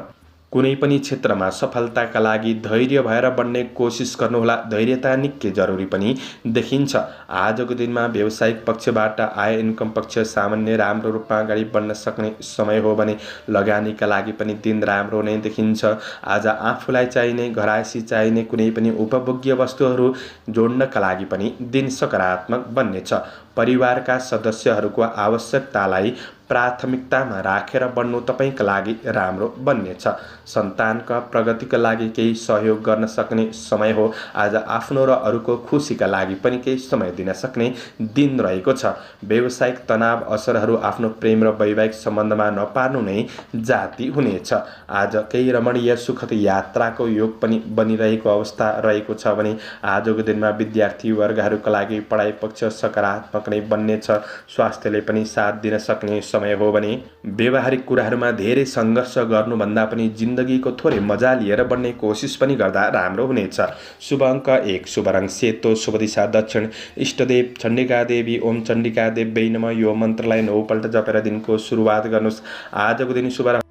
कुनै पनि क्षेत्रमा सफलताका लागि धैर्य भएर बढ्ने कोसिस गर्नुहोला। धैर्यता निकै जरुरी पनि देखिन्छ। आजको दिनमा व्यावसायिक पक्षबाट आय इन्कम पक्ष सामान्य राम्रो रूपमा अगाडि बढ्न सक्ने समय हो भने लगानीका लागि पनि दिन राम्रो नै देखिन्छ। आज आफूलाई चाहिने घरायसी चाहिने कुनै पनि उपभोग्य वस्तुहरू जोड्नका लागि पनि दिन सकारात्मक बन्नेछ। परिवारका सदस्यहरूको आवश्यकतालाई प्राथमिकतामा राखेर बढ्नु तपाईँका लागि राम्रो बन्नेछ। सन्तानका प्रगतिका लागि केही सहयोग गर्न सक्ने समय हो। आज आफ्नो र अरूको खुसीका लागि पनि केही समय दिन सक्ने दिन रहेको छ। व्यावसायिक तनाव असरहरू आफ्नो प्रेम र वैवाहिक सम्बन्धमा नपार्नु नै जाति हुनेछ। आज केही रमणीय सुखद यात्राको योग पनि बनिरहेको अवस्था रहेको छ भने आजको दिनमा विद्यार्थी वर्गहरूका लागि पढाइ पक्ष सकारात्मक नै बन्नेछ। स्वास्थ्यले पनि साथ दिन सक्ने समय हो भने व्यावहारिक कुराहरूमा धेरै सङ्घर्ष गर्नुभन्दा पनि जिन्दगीको थोरै मजा लिएर बढ्ने कोसिस पनि गर्दा राम्रो हुनेछ। शुभ अङ्क 1, शुभ रङ सेतो, शुभ दिशा दक्षिण, इष्टदेव चण्डिका देवी ओम चण्डिका देव्यै नमः। यो मन्त्रलाई 9 पल्ट जपेर दिनको सुरुवात गर्नुहोस्। आजको दिन शुभ रङ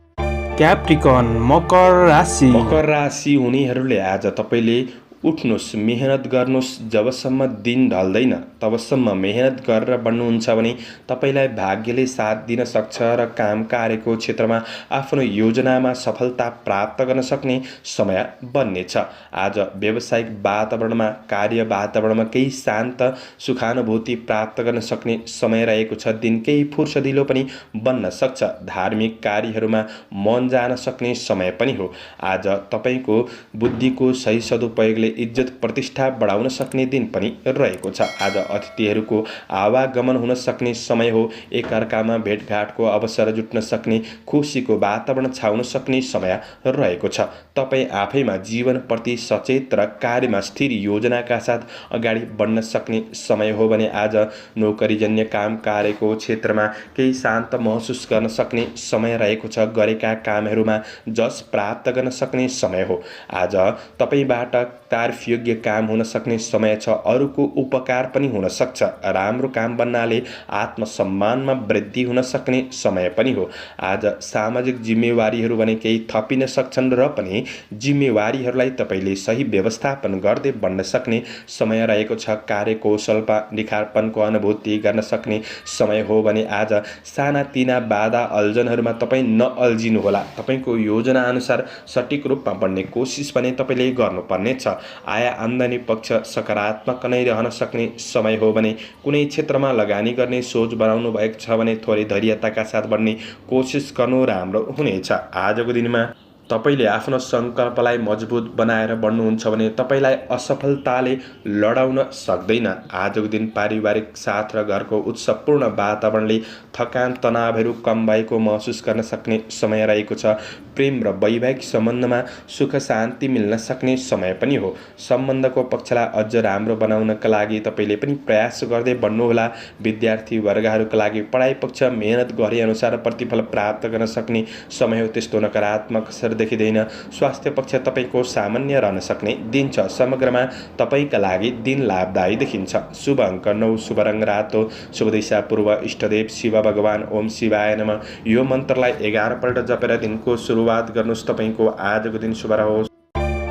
क्याप्रिकन मकर राशि। मकर राशि हुनेहरूले आज तपाईँले उठ्नुहोस्, मेहनत गर्नुहोस्। जबसम्म दिन ढल्दैन तबसम्म मेहनत गरेर बढ्नुहुन्छ भने तपाईँलाई भाग्यले साथ दिन सक्छ र काम कार्यको क्षेत्रमा आफ्नो योजनामा सफलता प्राप्त गर्न सक्ने समय बन्नेछ। आज व्यावसायिक वातावरणमा कार्य वातावरणमा केही शान्त सुखानुभूति प्राप्त गर्न सक्ने समय रहेको छ। दिन केही फुर्सदिलो पनि बन्न सक्छ। धार्मिक कार्यहरूमा मन जान सक्ने समय पनि हो। आज तपाईँको बुद्धिको सही सदुपयोगले इज्जत प्रतिष्ठा बढाउन सक्ने दिन पनि रहेको छ। आज अतिथिहरूको आवागमन हुन सक्ने समय हो। एकअर्कामा भेटघाटको अवसर जुट्न सक्ने, खुसीको वातावरण छाउन सक्ने समय रहेको छ। तपाईँ आफैमा जीवनप्रति सचेत र कार्यमा स्थिर योजनाका साथ अगाडि बढ्न सक्ने समय हो भने आज नोकरीजन्य काम कार्यको क्षेत्रमा केही शान्त महसुस गर्न सक्ने समय रहेको छ। गरेका कामहरूमा जस प्राप्त गर्न सक्ने समय हो। आज तपाईँबाट तारफयोग्य काम हुन सक्ने समय छ। अरूको उपकार पनि हुन सक्छ। राम्रो काम बन्नाले आत्मसम्मानमा वृद्धि हुन सक्ने समय पनि हो। आज सामाजिक जिम्मेवारीहरू भने केही थपिन सक्छन् र पनि जिम्मेवारीहरूलाई तपाईँले सही व्यवस्थापन गर्दै बढ्न सक्ने समय रहेको छ। कार्यकौशलमा निखारपनको अनुभूति गर्न सक्ने समय हो भने आज सानातिना बाधा अल्झनहरूमा तपाईँ नअल्झिनुहोला। तपाईँको योजना अनुसार सटिक रूपमा बढ्ने कोसिस भने तपाईँले गर्नुपर्नेछ। आय आम्दानी पक्ष सकारात्मक नै रहन सक्ने समय हो भने कुनै क्षेत्रमा लगानी गर्ने सोच बनाउनु भएको छ भने थोरै धैर्यताका साथ बढ्ने कोसिस गर्नु राम्रो हुनेछ। आजको दिनमा तपाईले आफ्नो सङ्कल्पलाई मजबुत बनाएर बढ्नुहुन्छ भने तपाईँलाई असफलताले लडाउन सक्दैन। आजको दिन पारिवारिक साथ र घरको उत्सवपूर्ण वातावरणले थकान तनावहरू कम भएको महसुस गर्न सक्ने समय रहेको छ। प्रेम र वैवाहिक सम्बन्धमा सुख शान्ति मिल्न सक्ने समय पनि हो। सम्बन्धको पक्षलाई अझ राम्रो बनाउनका लागि तपाईँले पनि प्रयास गर्दै बढ्नुहोला। विद्यार्थी वर्गहरूका लागि पढाइ पक्ष मेहनत गरे अनुसार प्रतिफल प्राप्त गर्न सक्ने समय हो। त्यस्तो नकारात्मक असर देखिँदैन। स्वास्थ्य पक्ष तपाईँको सामान्य रहन सक्ने दिन छ। समग्रमा तपाईँका लागि दिन लाभदायी देखिन्छ। शुभ अङ्क 9, शुभ रङ रातो, शुभ दिशा पूर्व, इष्टदेव शिव भगवान ओम शिवाय नमः। यो मन्त्रलाई 11 पल्ट जपेर दिनको सुरुवात गर्नुहोस्। तपाईँको आजको दिन शुभ रहोस्।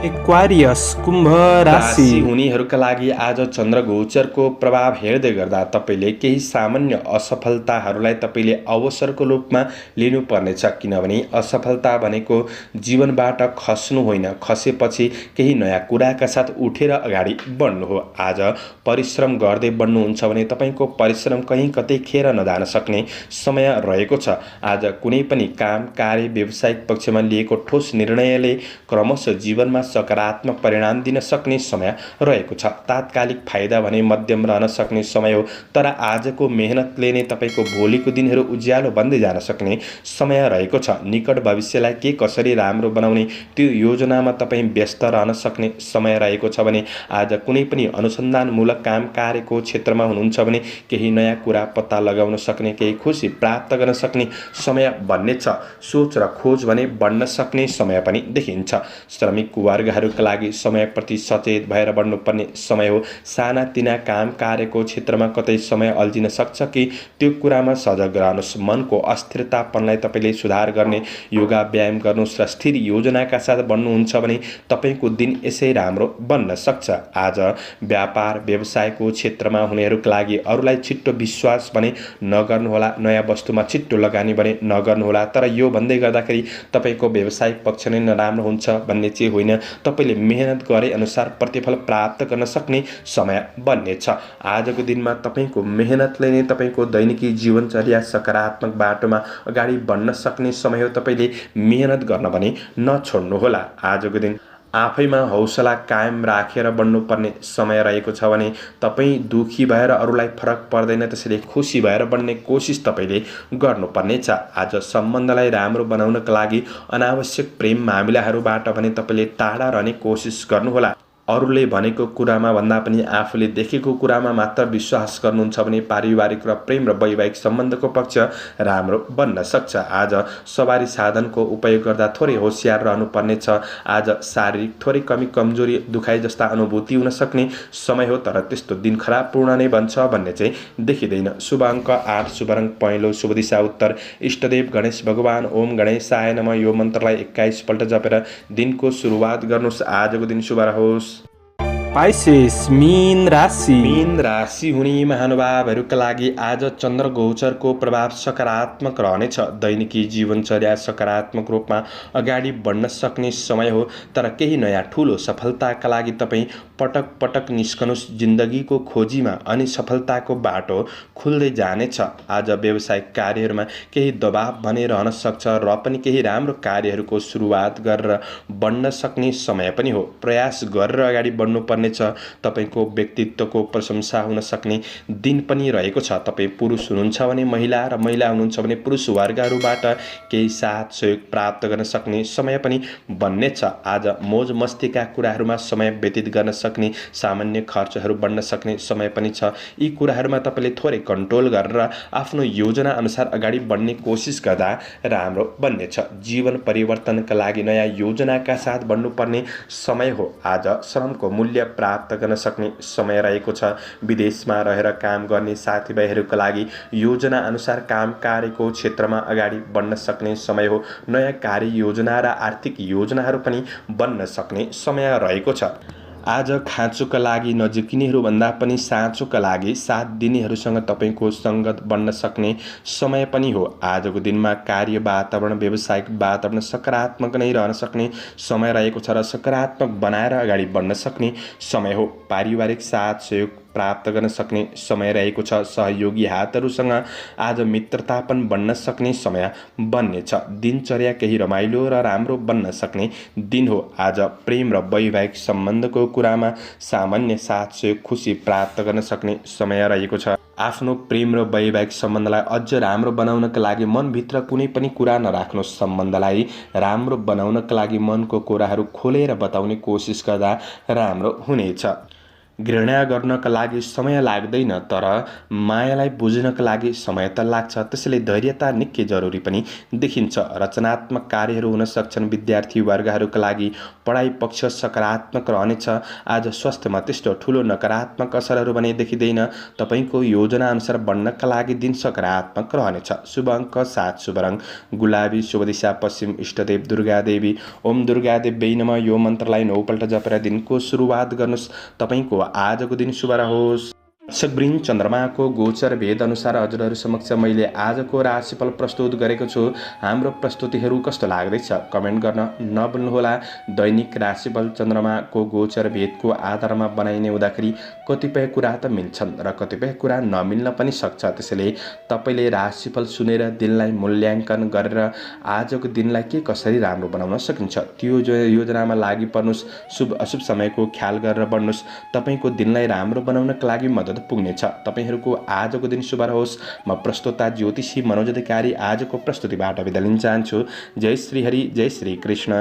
एक्वारियस कुम्भ राशि राशि हुनेहरूका लागि आज चन्द्र गोचरको प्रभाव हेर्दै गर्दा तपाईँले केही सामान्य असफलताहरूलाई तपाईँले अवसरको रूपमा लिनुपर्नेछ। किनभने असफलता भनेको जीवनबाट खस्नु होइन, खसेपछि केही नयाँ कुराका साथ उठेर अगाडि बढ्नु हो। आज परिश्रम गर्दै बढ्नुहुन्छ भने तपाईँको परिश्रम कहीँ कतै खेर नजान सक्ने समय रहेको छ। आज कुनै पनि काम, कार्य, व्यावसायिक पक्षमा लिएको ठोस निर्णयले क्रमशः जीवनमा सकारात्मक परिणाम दिन सक्ने समय रहेको छ। तात्कालिक फाइदा भने मध्यम रहन सक्ने समय हो, तर आजको मेहनतले नै तपाईँको भोलिको दिनहरू उज्यालो बन्दै जान सक्ने समय रहेको छ। निकट भविष्यलाई के कसरी राम्रो बनाउने त्यो योजनामा तपाईँ व्यस्त रहन सक्ने समय रहेको छ भने आज कुनै पनि अनुसन्धानमूलक काम कार्यको क्षेत्रमा हुनुहुन्छ भने केही नयाँ कुरा पत्ता लगाउन सक्ने, केही खुसी प्राप्त गर्न सक्ने समय बन्ने छ। सोच र खोज भने बढ्न सक्ने समय पनि देखिन्छ। श्रमिक वर्गहरूका लागि समयप्रति सचेत भएर बढ्नुपर्ने समय हो। सानातिना काम कार्यको क्षेत्रमा कतै समय अल्झिन सक्छ कि त्यो कुरामा सजग रहनुहोस्। मनको अस्थिरतापनलाई तपाईँले सुधार गर्ने योगा व्यायाम गर्नुहोस् र स्थिर योजनाका साथ बढ्नुहुन्छ भने तपाईँको दिन यसै राम्रो बन्न सक्छ। आज व्यापार व्यवसायको क्षेत्रमा हुनेहरूका लागि अरूलाई छिट्टो विश्वास भने नगर्नुहोला, नयाँ वस्तुमा छिट्टो लगानी भने नगर्नुहोला। तर यो भन्दै गर्दाखेरि तपाईँको व्यावसायिक पक्ष नै नराम्रो हुन्छ भन्ने चाहिँ होइन। तपाईँले मेहनत गरे अनुसार प्रतिफल प्राप्त गर्न सक्ने समय बन्नेछ। आजको दिनमा तपाईँको मेहनतले नै तपाईँको दैनिकी जीवनचर्या सकारात्मक बाटोमा अगाडि बढ्न सक्ने समय हो। तपाईँले मेहनत गर्न भने नछोड्नुहोला। आजको दिन आफैमा हौसला कायम राखेर बढ्नुपर्ने समय रहेको छ भने तपाईँ दुखी भएर अरूलाई फरक पर्दैन, त्यसैले खुसी भएर बढ्ने कोसिस तपाईँले गर्नुपर्नेछ। आज सम्बन्धलाई राम्रो बनाउनका लागि अनावश्यक प्रेम मामिलाहरूबाट भने तपाईँले टाढा रहने कोसिस गर्नुहोला। अरूले भनेको कुरामा भन्दा पनि आफूले देखेको कुरामा मात्र विश्वास गर्नुहुन्छ भने पारिवारिक र प्रेम र वैवाहिक सम्बन्धको पक्ष राम्रो बन्न सक्छ। आज सवारी साधनको उपयोग गर्दा थोरै होसियार रहनुपर्नेछ। आज शारीरिक थोरै कमी कमजोरी दुखाइ जस्ता अनुभूति हुन सक्ने समय हो, तर त्यस्तो दिन खराब पूर्ण नै बन्छ भन्ने चाहिँ देखिँदैन। शुभ अङ्क 8, शुभ रङ पहेँलो, शुभ दिशा उत्तर, इष्टदेव गणेश भगवान ओम गणेशाय नमः। यो मन्त्रलाई 21 पल्ट जपेर दिनको सुरुवात गर्नुहोस्। आजको दिन शुभ रहोस्। पाइसेस मीन राशि मीन राशि हुने महानुभावहरूका लागि आज चन्द्र गोचरको प्रभाव सकारात्मक रहनेछ। दैनिकी जीवनचर्या सकारात्मक रूपमा अगाडि बढ्न सक्ने समय हो, तर केही नयाँ ठुलो सफलताका लागि तपाईँ पटक पटक निस्कनुहोस् जिन्दगीको खोजीमा, अनि सफलताको बाटो खुल्दै जानेछ। आज व्यावसायिक कार्यहरूमा केही दबाव भने रहन सक्छ र पनि केही राम्रो कार्यहरूको सुरुवात गरेर बढ्न सक्ने समय पनि हो। प्रयास गरेर अगाडि बढ्नुपर्ने तपाईको व्यक्तित्वको प्रशंसा हुन सक्ने दिन पनि रहेको छ। तपाईँ पुरुष हुनुहुन्छ भने महिला र महिला हुनुहुन्छ भने पुरुष वर्गहरूबाट केही साथ सहयोग प्राप्त गर्न सक्ने समय पनि बन्नेछ। आज मोज मस्तीका कुराहरूमा समय व्यतीत गर्न सक्ने, सामान्य खर्चहरू बढ्न सक्ने समय पनि छ। यी कुराहरूमा तपाईँले थोरै कन्ट्रोल गरेर आफ्नो योजना अनुसार अगाडि बढ्ने कोसिस गर्दा राम्रो बन्नेछ। जीवन परिवर्तनका लागि नयाँ योजनाका साथ बढ्नुपर्ने समय हो। आज श्रमको मूल्य प्राप्त गर्न सक्ने समय रहेको छ। विदेशमा रहेर काम गर्ने साथीभाइहरूका लागि योजना अनुसार काम कार्यको क्षेत्रमा अगाडि बढ्न सक्ने समय हो। नयाँ कार्य योजना र आर्थिक योजनाहरू पनि बन्न सक्ने समय रहेको छ। आज खाँचोका लागि नजिकिनेहरूभन्दा पनि साँचोका लागि साथ दिनेहरूसँग तपाईँको सङ्गत बन्न सक्ने समय पनि हो। आजको दिनमा कार्य वातावरण व्यावसायिक वातावरण सकारात्मक नै रहन सक्ने समय रहेको छ र सकारात्मक बनाएर अगाडि बढ्न सक्ने समय हो। पारिवारिक साथ सहयोग प्राप्त गर्न सक्ने समय रहेको छ। सहयोगी हातहरूसँग आज मित्रता पनि बन्न सक्ने समय बन्नेछ। दिनचर्या केही रमाइलो र राम्रो बन्न सक्ने दिन हो। आज प्रेम र वैवाहिक सम्बन्धको कुरामा सामान्य साथ सहयोग खुसी प्राप्त गर्न सक्ने समय रहेको छ। आफ्नो प्रेम र वैवाहिक सम्बन्धलाई अझ राम्रो बनाउनका लागि मनभित्र कुनै पनि कुरा नराख्नुहोस्। सम्बन्धलाई राम्रो बनाउनका लागि मनको कुराहरू खोलेर बताउने कोसिस गर्दा राम्रो हुनेछ। घृणा गर्नका लागि समय लाग्दैन, तर मायालाई बुझ्नका लागि समय त लाग्छ। त्यसैले धैर्यता निकै जरुरी पनि देखिन्छ। रचनात्मक कार्यहरू हुन सक्छन्। विद्यार्थी वर्गहरूका लागि पढाइ पक्ष सकारात्मक रहनेछ। आज स्वास्थ्यमा त्यस्तो ठुलो नकारात्मक असरहरू भने देखिँदैन। तपाईँको योजनाअनुसार बढ्नका लागि दिन सकारात्मक रहनेछ। शुभ अङ्क 7, शुभ रङ गुलाबी, शुभ दिशा पश्चिम, इष्टदेव दुर्गादेवी। ओम दुर्गादेव्यै नमः यो मन्त्रलाई 9 पल्ट जपेर दिनको सुरुवात गर्नुहोस्। तपाईँको आजको दिन शुभ रहोस्। वृश्चिक चन्द्रमाको गोचर भेद अनुसार हजुरहरू समक्ष मैले आजको राशिफल प्रस्तुत गरेको छु। हाम्रो प्रस्तुतिहरू कस्तो लाग्दैछ कमेन्ट गर्न नभुल्नुहोला। दैनिक राशिफल चन्द्रमाको गोचर भेदको आधारमा बनाइने हुँदाखेरि कतिपय कुरा त मिल्छन् र कतिपय कुरा नमिल्न पनि सक्छ। त्यसैले तपाईँले राशिफल सुनेर दिनलाई मूल्याङ्कन गरेर आजको दिनलाई के कसरी राम्रो बनाउन सकिन्छ त्यो योजनामा लागि पर्नुहोस्। शुभ अशुभ समयको ख्याल गरेर बढ्नुहोस्। तपाईँको दिनलाई राम्रो बनाउनका लागि मद्दत पुग्नेछ। तपाईहरूको आजको दिन शुभ रहोस्। म प्रस्तोता ज्योतिषी मनोज अधिकारी आजको प्रस्तुतिबाट बिदा लिन चाहन्छु। जय श्री हरि, जय श्री कृष्ण।